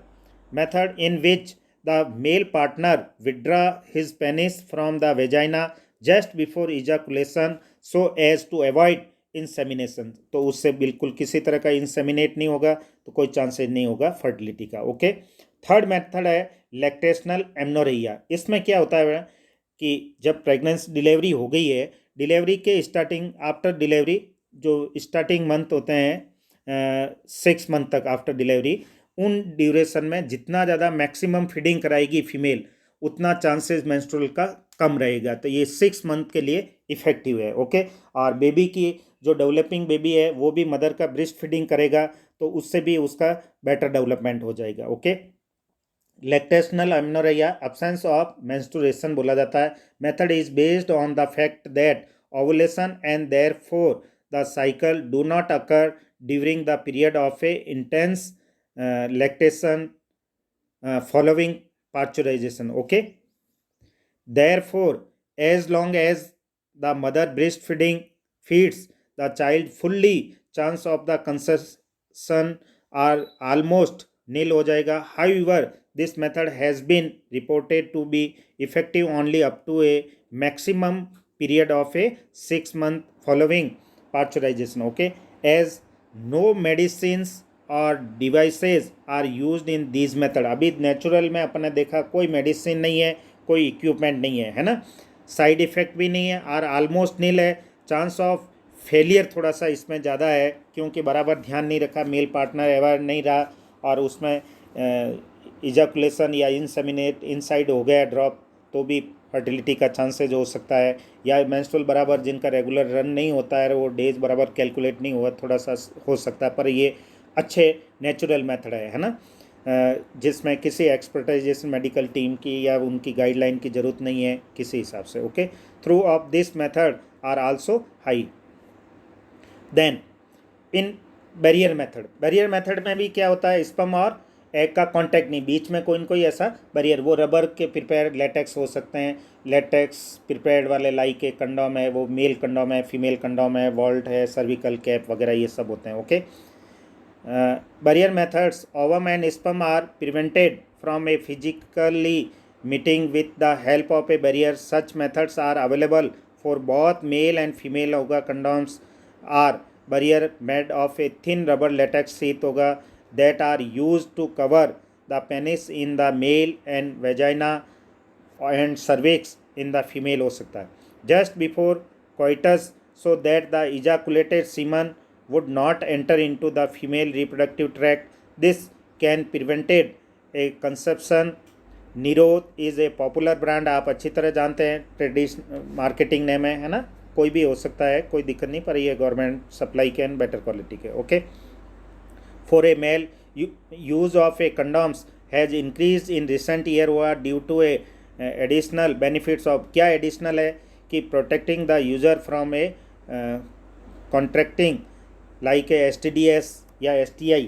method in which the male partner withdraw his penis from the vagina just before ejaculation so as to avoid insemination, तो उससे बिल्कुल किसी तरह का इंसेमिनेट नहीं होगा, तो कोई चांसेस नहीं होगा फर्टिलिटी का। ओके, थर्ड मेथड है लैक्टेशनल एमनोरिया। इसमें क्या होता है कि जब प्रेगनेंसी डिलीवरी हो गई है, डिलीवरी के स्टार्टिंग आफ्टर डिलीवरी जो स्टार्टिंग मंथ होते हैं 6 मंथ तक आफ्टर डिलीवरी, उन ड्यूरेशन में जितना ज़्यादा मैक्सिमम फीडिंग कराएगी फीमेल उतना चांसेस मेंस्ट्रुअल का कम रहेगा, तो ये 6 मंथ के लिए इफ़ेक्टिव है। ओके, और बेबी की जो डेवलपिंग बेबी है वो भी मदर का ब्रेस्ट फीडिंग करेगा, तो उससे भी उसका बेटर डेवलपमेंट हो जाएगा। Okay, lactational amenorrhoea, absence of menstruation बोला जाता है. Method is based on the fact that ovulation and therefore the cycle do not occur during the period of a intense lactation following pasteurization. Okay, therefore as long as the mother breastfeeding feeds the child fully, chance of the conception are almost nil हो जाएगा. However, this method has been reported to be effective only up to a maximum period of a 6 month following pasteurization. Okay, as no medicines और devices are used in these method. अभी नेचुरल में अपने देखा कोई मेडिसिन नहीं है, कोई इक्विपमेंट नहीं है, है ना. साइड इफ़ेक्ट भी नहीं है और ऑलमोस्ट नील है. चांस ऑफ फेलियर थोड़ा सा इसमें ज़्यादा है क्योंकि बराबर ध्यान नहीं रखा, मेल पार्टनर अवेयर नहीं रहा और उसमें इजैकुलेशन या इंसेमिनेट इनसाइड हो गया ड्रॉप तो भी फर्टिलिटी का चांसेज हो सकता है. या मेंस्ट्रुअल बराबर जिनका रेगुलर रन नहीं होता है, वो डेज बराबर कैलकुलेट नहीं हुआ, थोड़ा सा हो सकता है. पर ये अच्छे नेचुरल मेथड है ना, जिसमें किसी एक्सपर्टाइजेशन मेडिकल टीम की या उनकी गाइडलाइन की ज़रूरत नहीं है किसी हिसाब से. Okay, through of this method are also high. Then in barrier method में भी क्या होता है, स्पर्म और एग का कांटेक्ट नहीं, बीच में कोई न कोई ऐसा बैरियर, वो रबर के प्रिपेयर्ड लेटेक्स हो सकते हैं. लेटेक्स प्रिपेयर्ड वाले लाइक के कंडोम है, वो मेल कंडोम है, फीमेल कंडोम है, वॉल्ट है, सर्विकल कैप वगैरह ये सब होते हैं. Okay, barrier methods, ovum and sperm are prevented from a physically meeting with the help of a barrier. Such methods are available for both male and female होगा. condoms are barrier made of a thin rubber latex sheath होगा that are used to cover the penis in the male and vagina and cervix in the female हो सकता है. Just before coitus so that the ejaculated semen would not enter into the female reproductive tract. This can prevented a conception. Nirod is a popular brand, आप अच्छी तरह जानते हैं, ट्रेडिशनल मार्केटिंग नेम है ना, कोई भी हो सकता है, कोई दिक्कत नहीं, पर ये गवर्नमेंट सप्लाई के एंड बेटर क्वालिटी के. Okay, for a male use of a condoms has increase in recent year हुआ due to a additional benefits of. क्या एडिशनल है कि protecting the user from a contracting like STDs या STI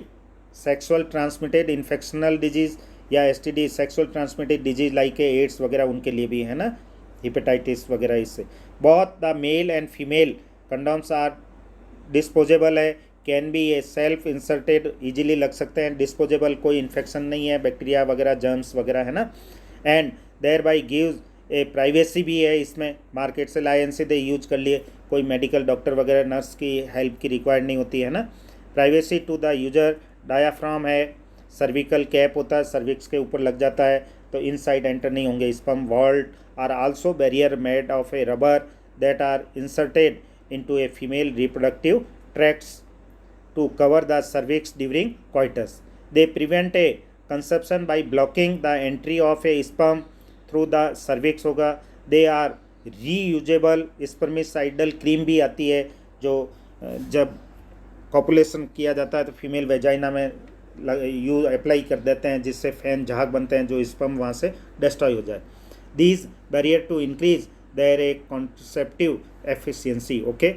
sexual transmitted infectional disease या STD sexual transmitted disease like AIDS वगैरह उनके लिए भी है ना, हिपेटाइटिस वगैरह. इससे बहुत the male and female condoms are disposable है, can be a self inserted, easily लग सकते हैं, डिस्पोजेबल, कोई इन्फेक्शन नहीं है, बैक्टीरिया वगैरह जर्म्स वगैरह है ना. And thereby gives a privacy भी है इसमें, मार्केट से लाए एन सीधे यूज कर लिए, कोई मेडिकल डॉक्टर वगैरह नर्स की हेल्प की रिक्वायर्ड नहीं होती है ना. Privacy to the user. Diaphragm है, सर्विकल कैप होता है, सर्विक्स के ऊपर लग जाता है तो इनसाइड एंटर नहीं होंगे. Sperm vault are also barrier made of a rubber that are inserted into a female reproductive tracts to cover the cervix during coitus. They prevent a conception by blocking the entry of a sperm through the cervix होगा. They are reusable. Spermicidal cream भी आती है जो जब कॉपुलेशन किया जाता है तो फीमेल वेजाइना में अप्लाई कर देते हैं, जिससे फैन झाग बनते हैं जो स्पर्म वहाँ से डिस्ट्रॉय हो जाए. These barrier to increase their a conceptive efficiency. Okay,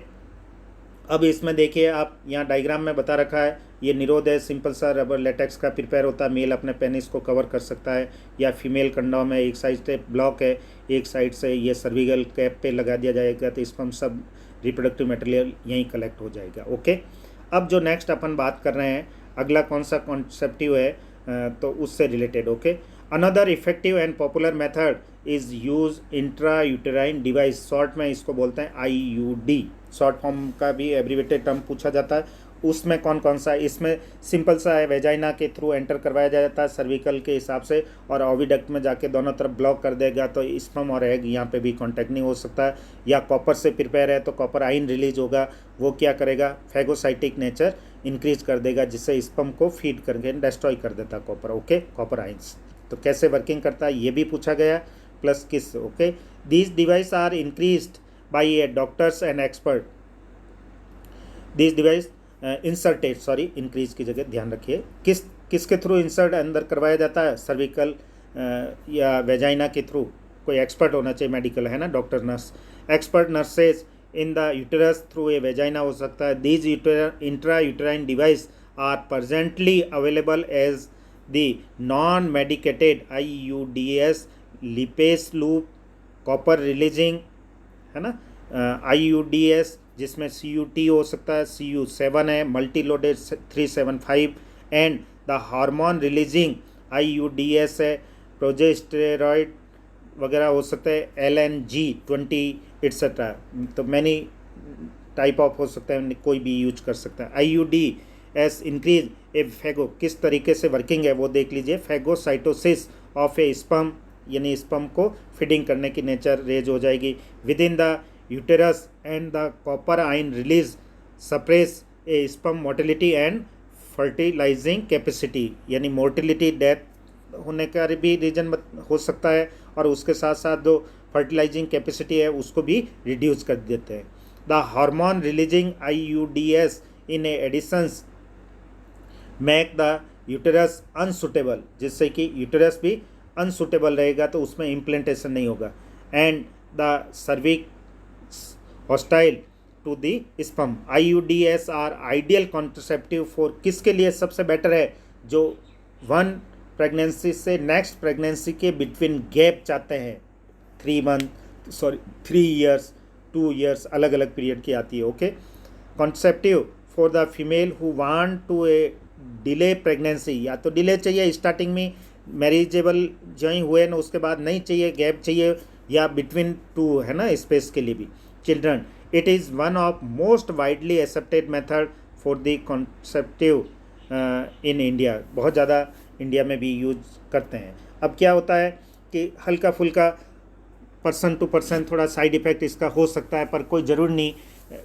अब इसमें देखिए आप यहाँ डायग्राम में बता रखा है, ये निरोध है, सिंपल सा रबर लेटेक्स का प्रिपेयर होता है, मेल अपने पेनिस को कवर कर सकता है, या फीमेल कंडोम है, एक साइड से ब्लॉक है, एक साइड से ये सर्विकल कैप पे लगा दिया जाएगा तो इसको हम सब रिप्रोडक्टिव मटेरियल यहीं कलेक्ट हो जाएगा. ओके, अब जो नेक्स्ट अपन बात कर रहे हैं, अगला कौन सा कॉन्सेप्टिव है तो उससे related. Okay, another effective and popular method is use intra uterine device, short में इसको बोलते हैं IUD. शॉर्ट फॉर्म का भी एब्रीवेटेड टर्म पूछा जाता है. उसमें कौन कौन सा, इसमें सिंपल सा है, वेजाइना के थ्रू एंटर करवाया जाता है सर्विकल के हिसाब से, और ओविडक्ट में जाके दोनों तरफ ब्लॉक कर देगा तो स्पर्म और एग यहाँ पे भी कांटेक्ट नहीं हो सकता है. या कॉपर से प्रिपेयर है तो कॉपर आइन रिलीज होगा, वो क्या करेगा, फैगोसाइटिक नेचर इंक्रीज कर देगा, जिससे स्पर्म को फीड करके डिस्ट्रॉय कर देता है कॉपर. ओके, कॉपर आइंस तो कैसे वर्किंग करता है ये भी पूछा गया, प्लस किस. Okay, these device are increased by a doctors and expert. These device inserted, sorry increase की जगह ध्यान रखिए, किसके थ्रू इंसर्ट अंदर करवाया जाता है, सर्विकल या वेजाइना के थ्रू। कोई एक्सपर्ट होना चाहिए मेडिकल, है ना, doctor nurse. Expert nurses in the uterus through a vagina हो सकता है। These intra uterine device are presently available as the non medicated IUDs, Lippes loop, copper releasing, है ना, IUDs जिसमें CUT हो सकता है, CU7 है, multi loaded 375, and the hormone releasing IUDs है, प्रोजेस्टेरॉइड वगैरह हो सकता है, LNG20 एट्सेट्रा। तो मैनी टाइप ऑफ हो सकता है, कोई भी यूज कर सकता है। IUDs इंक्रीज ए फैगो, किस तरीके से वर्किंग है वो देख लीजिए। फैगोसाइटोसिस ऑफ ए स्पर्म, यानी स्पर्म को फीडिंग करने की नेचर रेज हो जाएगी। With in the uterus and the copper ion release suppress A sperm motility and fertilising capacity, यानी मोर्टिलिटी डेथ होने का भी रीजन हो सकता है, और उसके साथ साथ जो फर्टिलाइजिंग कैपेसिटी है उसको भी रिड्यूस कर देते हैं। The hormone releasing IUDs in additions make the uterus unsuitable, जिससे कि यूटेरस भी अनसुटेबल रहेगा तो उसमें इम्प्लांटेशन नहीं होगा। And the cervix hostile to the sperm. IUDs are ideal contraceptive for, किसके लिए सबसे बेटर है, जो 1 प्रेगनेंसी से नेक्स्ट प्रेगनेंसी के बिटवीन गैप चाहते हैं, 3 ईयर्स 2 ईयर्स, अलग अलग पीरियड की आती है। Okay, conceptive for the female who want to a delay pregnancy, या तो डिले चाहिए स्टार्टिंग में मैरिजेबल जो ही हुए ना उसके बाद नहीं चाहिए, गैप चाहिए, या बिटवीन 2, है ना, स्पेस के लिए भी। Children, it is one of most widely accepted method for the conceptive in India, बहुत ज़्यादा इंडिया में भी यूज करते हैं। अब क्या होता है कि हल्का फुल्का पर्सन टू पर्सन थोड़ा साइड इफ़ेक्ट इसका हो सकता है, पर कोई ज़रूर नहीं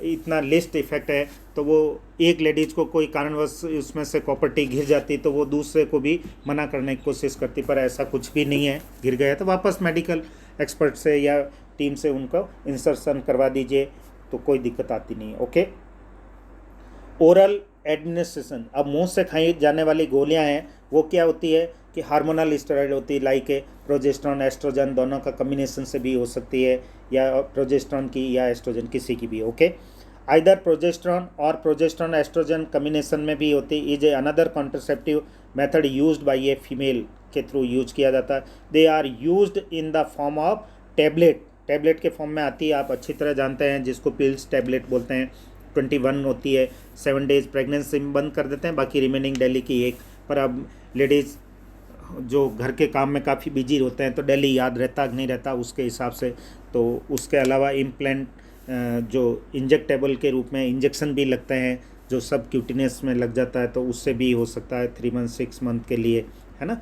इतना लिस्ट इफेक्ट है। तो वो एक लेडीज़ को कोई कारणवश उसमें से कॉपर्टी घिर जाती तो वो दूसरे को भी मना करने की कोशिश करती, पर ऐसा कुछ भी नहीं है। गिर गया तो वापस मेडिकल एक्सपर्ट से या टीम से उनको इंसर्शन करवा दीजिए, तो कोई दिक्कत आती नहीं है। ओके, ओरल एडमिनिस्ट्रेशन, अब मुंह से खाई जाने वाली गोलियां हैं, वो क्या होती है कि हार्मोनल स्टेरॉइड होती है, लाइक प्रोजेस्टेरॉन एस्ट्रोजन दोनों का कम्बिनेशन से भी हो सकती है, या प्रोजेस्टेरॉन की या एस्ट्रोजन किसी की भी। ओके, आइदर प्रोजेस्टेरॉन और प्रोजेस्टेरॉन एस्ट्रोजन कम्बिनेशन में भी होती है। Is a another contraceptive method used by a female के थ्रू यूज किया जाता है। They are used in the form of tablet, tablet के फॉर्म में आती है, आप अच्छी तरह जानते हैं, जिसको पिल्स टैबलेट बोलते हैं। 21 होती है, 7 डेज प्रेगनेंसी में बंद कर देते हैं, बाकी रिमेनिंग डेली की एक। पर अब लेडीज़ जो घर के काम में काफ़ी बिजी होते हैं तो डेली याद रहता कि नहीं रहता उसके हिसाब से, तो उसके अलावा इम्प्लांट जो इंजेक्टेबल के रूप में इंजेक्शन भी लगते हैं, जो सब क्यूटिनेस में लग जाता है, तो उससे भी हो सकता है 3 मंथ 6 मंथ के लिए, है ना।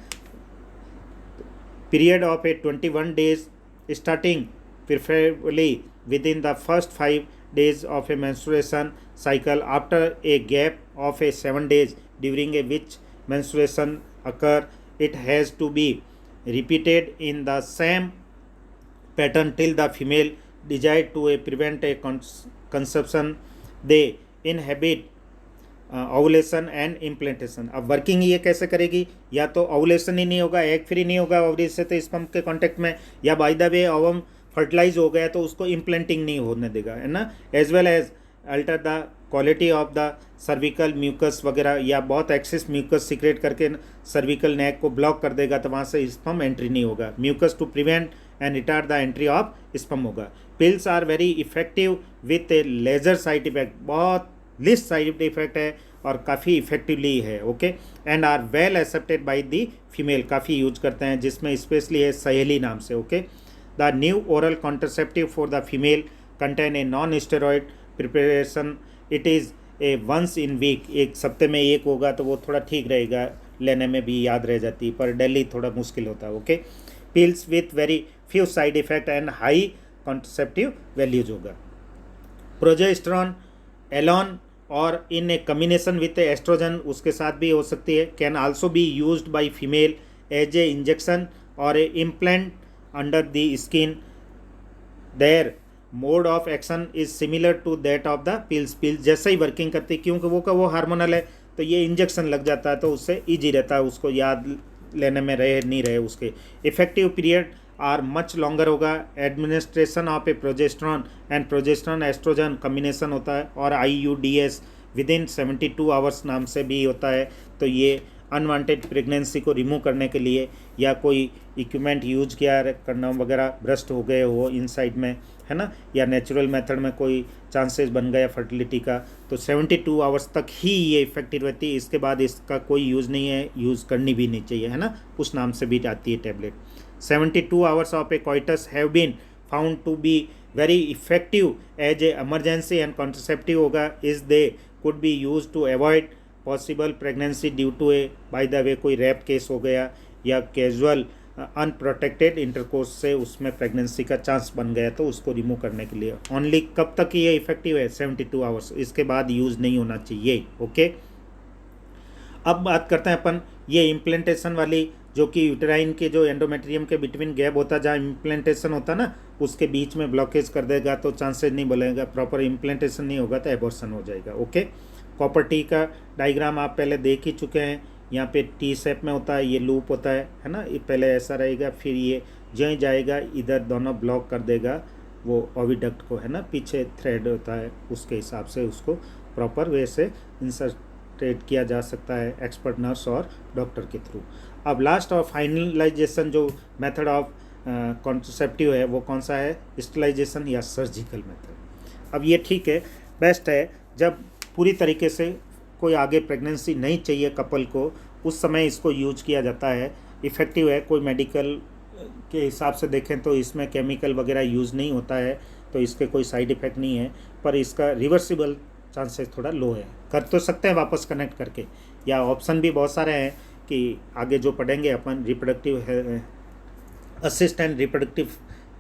Period of A 21 days starting preferably with in the first 5 days of a menstruation cycle, after a gap of a 7 days during a which menstruation occur. It has to be repeated in the same pattern till the female desire to prevent a conception. They inhibit ovulation and implantation. अब वर्किंग ये कैसे करेगी, या तो ओवुलेशन ही नहीं होगा, एग फ्री नहीं होगा ओवरी से तो स्पर्म के कांटेक्ट में, या by the way ovum fertilise हो गया तो उसको इम्प्लांटिंग नहीं होने देगा, है ना। As well as alter the quality of the cervical mucus वगैरह, या बहुत एक्सेस म्यूकस सीक्रेट करके सर्विकल नेक को ब्लॉक कर देगा तो वहाँ से स्पर्म एंट्री नहीं होगा। Mucus to prevent and retard the entry of sperm होगा। Pills are very effective with a lesser side effect, बहुत लिस्ट साइड इफेक्ट है और काफ़ी इफेक्टिवली है। Okay, and are well accepted by the female, काफ़ी यूज करते हैं, जिसमें स्पेशली है सहेली नाम से। Okay, the new oral contraceptive for the female contain a non steroid preparation. It is a once in week, एक सप्ते में एक होगा तो वो थोड़ा ठीक रहेगा, लेने में भी याद रह जाती, पर डेली थोड़ा मुश्किल होता है। Okay, pills with very few side effect and high contraceptive values होगा। प्रोजेस्टेरॉन एलोन और in a combination with oestrogen, उसके साथ भी हो सकती है। Can also be used by female as a injection और a implant under the skin. Their mode of action is similar to that of the pills, pills जैसे ही वर्किंग करती है, क्योंकि वो हार्मोनल है तो ये इंजेक्शन लग जाता है तो उससे ईजी रहता है, उसको याद लेने में रहे नहीं रहे उसके। Effective period are much longer होगा। Administration of a progesterone and progesterone oestrogen combination होता है, और IUDs विद इन 72 आवर्स नाम से भी होता है। तो ये अनवांटेड प्रेगनेंसी को रिमूव करने के लिए, या कोई इक्विपमेंट यूज किया करना वगैरह ब्रस्ट हो गए हो इनसाइड में, है ना, या नेचुरल मेथड में कोई चांसेस बन गया फर्टिलिटी का, तो 72 आवर्स तक ही ये इफेक्टिव रहती है। इसके बाद इसका कोई यूज़ नहीं है, यूज़ करनी भी नहीं चाहिए, है ना, उस नाम से भी आती है tablet. 72 hours of a coitus have been found to be very effective as a emergency and contraceptive होगा, is they could be use to avoid possible pregnancy due to a, by the way कोई रेप केस हो गया या कैजुअल अनप्रोटेक्टेड इंटरकोर्स से उसमें प्रेगनेंसी का चांस बन गया, तो उसको रिमूव करने के लिए ओनली कब तक ये इफेक्टिव है, 72 आवर्स, इसके बाद यूज़ नहीं होना चाहिए। ओके, अब बात करते हैं अपन ये इम्प्लांटेशन वाली, जो कि यूटेराइन के जो एंडोमेट्रियम के बिटवीन गैप होता है, जहाँ इम्प्लांटेशन होता है ना, उसके बीच में ब्लॉकेज कर देगा तो चांसेस नहीं बनेगा, प्रॉपर इम्प्लांटेशन नहीं होगा तो एबॉर्शन हो जाएगा। ओके, कॉपर टी का डायग्राम आप पहले देख ही चुके हैं, यहाँ पे टी शेप में होता है, ये लूप होता है ना, ये पहले ऐसा रहेगा, फिर ये जो जाएगा इधर दोनों ब्लॉक कर देगा वो ओविडक्ट को, है ना, पीछे थ्रेड होता है, उसके हिसाब से उसको प्रॉपर वे से इंसर्टेड किया जा सकता है एक्सपर्ट नर्स और डॉक्टर के थ्रू। अब लास्ट और फाइनलाइजेशन जो मेथड ऑफ कॉन्ट्रसेप्टिव है वो कौन सा है, स्टरलाइजेशन या सर्जिकल मेथड। अब ये ठीक है, बेस्ट है जब पूरी तरीके से कोई आगे प्रेगनेंसी नहीं चाहिए कपल को, उस समय इसको यूज किया जाता है, इफ़ेक्टिव है। कोई मेडिकल के हिसाब से देखें तो इसमें केमिकल वगैरह यूज़ नहीं होता है, तो इसके कोई साइड इफ़ेक्ट नहीं है, पर इसका रिवर्सिबल चांसेस थोड़ा लो है। कर तो सकते हैं वापस कनेक्ट करके, या ऑप्शन भी बहुत सारे हैं कि आगे जो पढ़ेंगे अपन रिप्रोडक्टिव असिस्ट एंड रिप्रोडक्टिव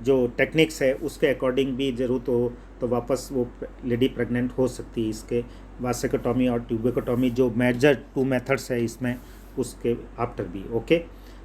जो टेक्निक्स है उसके अकॉर्डिंग भी ज़रूरत हो तो वापस वो लेडी प्रेग्नेंट हो सकती है। इसके वासेक्टोमी और ट्यूबेक्टोमी जो मेजर 2 मेथड्स है इसमें, उसके आफ्टर भी। Okay,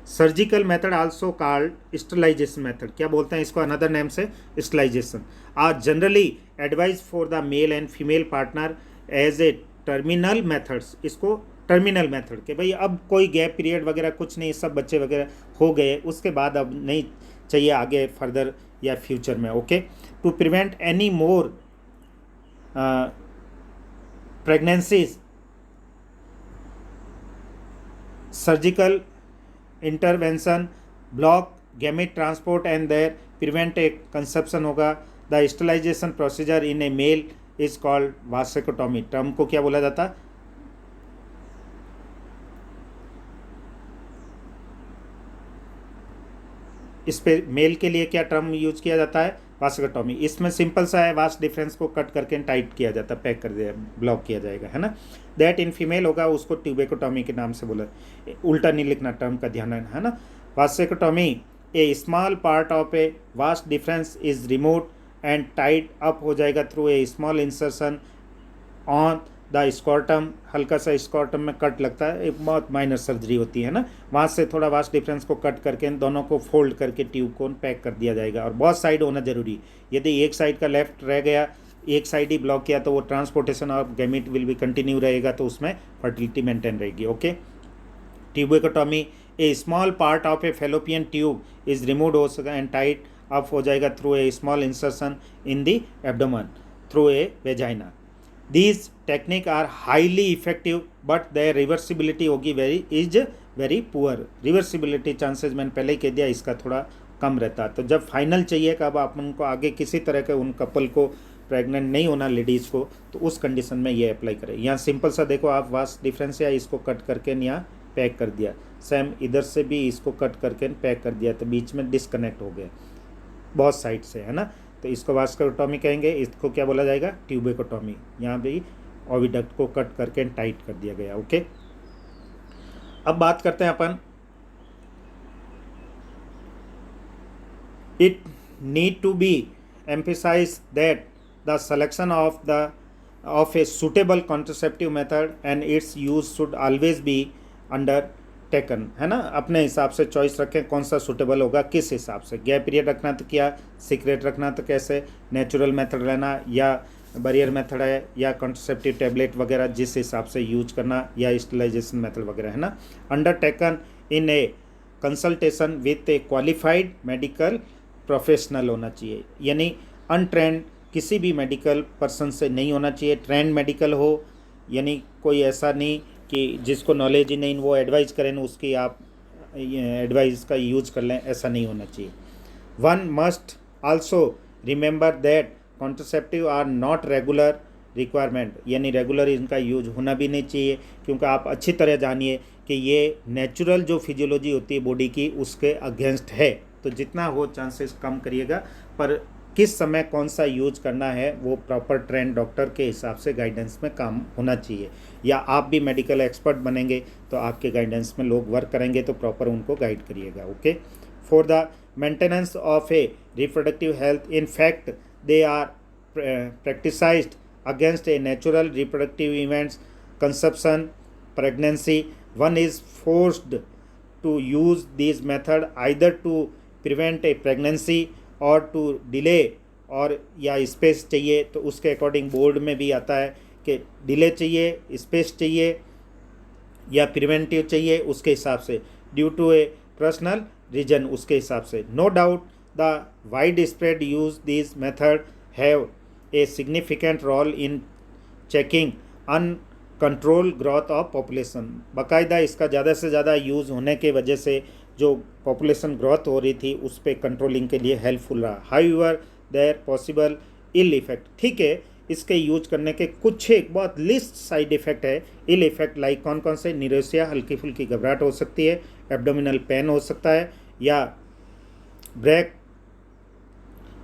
surgical method also called sterilisation method, क्या बोलते हैं इसको अनदर नेम से, sterilisation, are generally advise for the male and female partner as a terminal methods. इसको टर्मिनल मेथड के भाई अब कोई गैप पीरियड वगैरह कुछ नहीं, सब बच्चे वगैरह हो गए, उसके बाद अब नहीं चाहिए आगे फर्दर या फ्यूचर में। Okay, to prevent any more pregnancies, surgical intervention block gamete transport and there prevent a conception होगा। The sterilisation procedure in a male is called vasectomy. Term को क्या बोला जाता है, इस पे मेल के लिए क्या टर्म यूज किया जाता है, वासेक्टोमी। इसमें सिंपल सा है, वास्ट डिफरेंस को कट करके टाइट किया जाता है, पैक कर दिया, ब्लॉक किया जाएगा, है ना। दैट इन फीमेल होगा उसको ट्यूबेक्टोमी के नाम से बोला, उल्टा नहीं लिखना, टर्म का ध्यान है ना। Vasectomy, a small part of a vas deferens is remove and tied up हो जाएगा through a small insertion on the scrotum, हल्का सा स्कॉर्टम में कट लगता है, एक बहुत माइनर सर्जरी होती है ना, वहाँ से थोड़ा वास्ट डिफरेंस को कट करके इन दोनों को फोल्ड करके ट्यूब को पैक कर दिया जाएगा। और बहुत साइड होना जरूरी, यदि एक साइड का लेफ्ट रह गया, एक साइड ही ब्लॉक किया, तो वो transportation of gamete will be continue रहेगा, तो उसमें फर्टिलिटी मेंटेन रहेगी। Okay, tubectomy, A small part of A fallopian tube is removed हो सका एंड टाइट अप हो जाएगा through a small insertion in the abdomen through a vagina. These technique are highly effective but their reversibility होगी very poor। रिवर्सिबिलिटी चांसेस मैंने पहले ही कह दिया इसका थोड़ा कम रहता है। तो जब फाइनल चाहिए कब आप उनको आगे किसी तरह के उन कपल को प्रेग्नेंट नहीं होना लेडीज़ को, तो उस कंडीशन में ये अप्लाई करें। यहाँ सिंपल सा देखो आप, वास्ट डिफरेंस या इसको कट करके यहाँ पैक कर दिया, सेम इधर से भी इसको कट करके पैक कर दिया, तो बीच में डिस्कनेक्ट हो गया बहुत साइड से, है ना, तो इसको वासेक्टोमी कहेंगे। इसको क्या बोला जाएगा, ट्यूबेक्टोमी। यहाँ भी ओविडक्ट को कट करके टाइट कर दिया गया। ओके, अब बात करते हैं अपन, it need to be emphasise that the selection of a suitable contraceptive method and its use should always be undertaken, है ना, अपने हिसाब से चॉइस रखें कौन सा सूटेबल होगा, किस हिसाब से, गैप पीरियड रखना तो क्या, सीक्रेट रखना तो कैसे, नेचुरल मेथड लेना या बैरियर मेथड है या कॉन्ट्रासेप्टिव टैबलेट वगैरह जिस हिसाब से यूज करना, या स्टेरिलाइजेशन मेथड वगैरह, है ना। Undertaken in A consultation with A qualified medical professional होना चाहिए, यानी अनट्रेंड किसी भी मेडिकल पर्सन से नहीं होना चाहिए। ट्रेंड मेडिकल हो, यानी कोई ऐसा नहीं कि जिसको नॉलेज ही नहीं वो एडवाइस करें उसकी आप एडवाइस का यूज कर लें, ऐसा नहीं होना चाहिए। One must also remember that contraceptive are not regular requirement, यानी रेगुलर इनका यूज होना भी नहीं चाहिए, क्योंकि आप अच्छी तरह जानिए कि ये नेचुरल जो फिजियोलॉजी होती है बॉडी की उसके अगेंस्ट है, तो जितना हो चांसेस कम करिएगा। पर किस समय कौन सा यूज करना है वो प्रॉपर ट्रेंड डॉक्टर के हिसाब से गाइडेंस में काम होना चाहिए, या आप भी मेडिकल एक्सपर्ट बनेंगे तो आपके गाइडेंस में लोग वर्क करेंगे तो प्रॉपर उनको गाइड करिएगा। Okay, for the maintenance of a reproductive health in fact they are practiced against a natural reproductive events, conception, pregnancy. One is forced to use these method either to prevent a pregnancy or to delay, और या स्पेस चाहिए तो उसके अकॉर्डिंग बोर्ड में भी आता है कि डिले चाहिए, स्पेस चाहिए या प्रिवेंटिव चाहिए, उसके हिसाब से due to a personal reason, उसके हिसाब से। No doubt the widespread use this method have a significant role in checking uncontrol growth of population. बाकायदा इसका ज़्यादा से ज़्यादा यूज़ होने के वजह से जो पॉपुलेशन ग्रोथ हो रही थी उस पर कंट्रोलिंग के लिए हेल्पफुल रहा। However there possible ill effect, ठीक है, इसके यूज करने के कुछ एक बहुत लिस्ट साइड इफेक्ट है। इल इफेक्ट लाइक कौन कौन से? निरेसिया, हल्की फुल्की घबराहट हो सकती है, एब्डोमिनल पेन हो सकता है, या ब्रेक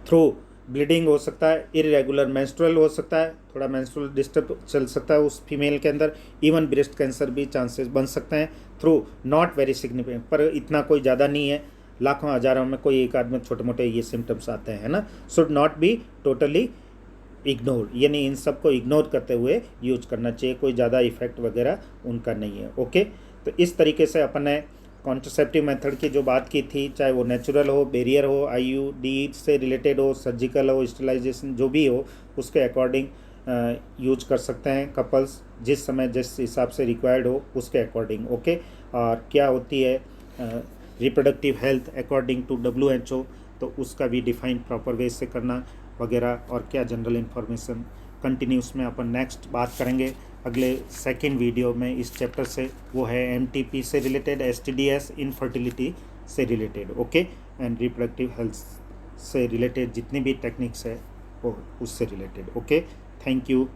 थ्रू ब्लीडिंग हो सकता है, इरेगुलर मेंस्ट्रुअल हो सकता है, थोड़ा मेंस्ट्रुअल डिस्टर्ब चल सकता है उस फीमेल के अंदर, इवन ब्रेस्ट कैंसर भी चांसेस बन सकते हैं थ्रू नॉट वेरी सिग्निफिकेंट, पर इतना कोई ज़्यादा नहीं है, लाखों हज़ारों में कोई एक आदमी छोटे मोटे ये सिम्टम्स आते हैं, है ना। Should not be totally ignore, यानी इन सब को इग्नोर करते हुए यूज करना चाहिए, कोई ज़्यादा इफेक्ट वगैरह उनका नहीं है। ओके, तो इस तरीके से अपन ने कॉन्ट्रासेप्टिव मेथड की जो बात की थी, चाहे वो नेचुरल हो, बैरियर हो, आईयूडी से रिलेटेड हो, सर्जिकल हो, स्टेरिलाइजेशन जो भी हो, उसके अकॉर्डिंग यूज कर सकते हैं कपल्स, जिस समय जिस हिसाब से रिक्वायर्ड हो उसके अकॉर्डिंग। ओके, और क्या होती है reproductive health according to WHO, तो उसका भी डिफाइन प्रॉपर वे से करना वगैरह, और क्या जनरल इन्फॉर्मेशन कंटिन्यूस में अपन नेक्स्ट बात करेंगे अगले सेकेंड वीडियो में इस चैप्टर से, वो है MTP से रिलेटेड, STDs, इनफर्टिलिटी से रिलेटेड। ओके, एंड रिप्रोडक्टिव हेल्थ से रिलेटेड जितनी भी टेक्निक्स है वो उससे रिलेटेड। Okay, thank you.